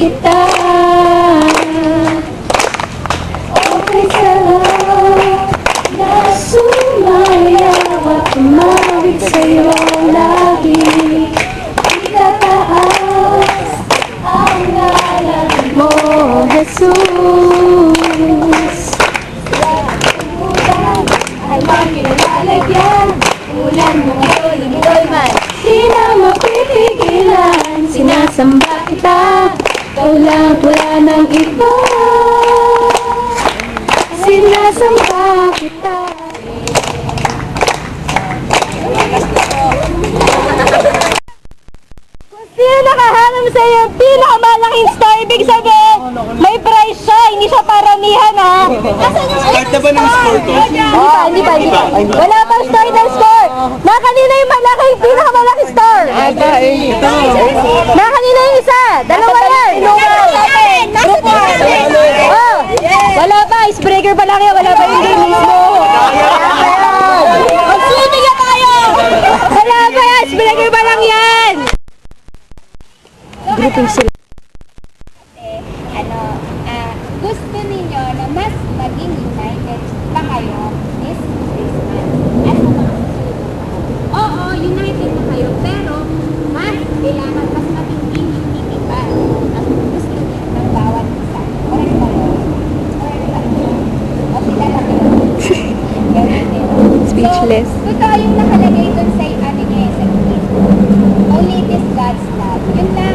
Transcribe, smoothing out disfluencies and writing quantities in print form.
kita. Okay ka na sumayaw at tumawid sa'yo lagi. Itataas ang ngalan mo, Jesus. Ay magkilalagyan, ulan mo ngayon man. Di na mapipigilan, sinasamba kita. Ikaw lang, wala nang iba. Sinasamba kita. Sino nakahanap sa iyo pinakamalaking star? Ibig sabihin, may price siya, hindi siya paramihan ha. Start na ba ng score to? Hindi pa. Wala pang start ng score. Nakanina yung malaking, pinakamalaking star. Nakanina yung isa. Dalawa yan. Oh, wala pa. Icebreaker pa lang yan. Wala pa yung game mismo. Mag-swimming na tayo. Wala pa. Icebreaker pa lang yan. Grouping sila. Gusto ninyo na mas maging united pa kayo this Christmas. Ano ba? Oo, united na kayo, pero mas kailangan mas maging titipan ang gusto ng bawat isa. Correct ba yun? Correct ba yun? O sila lang yun? Ganun din. Speechless. So, totoo yung nakalagay dun sa ano niya, sa gift. Only it is God's love. Yun lang.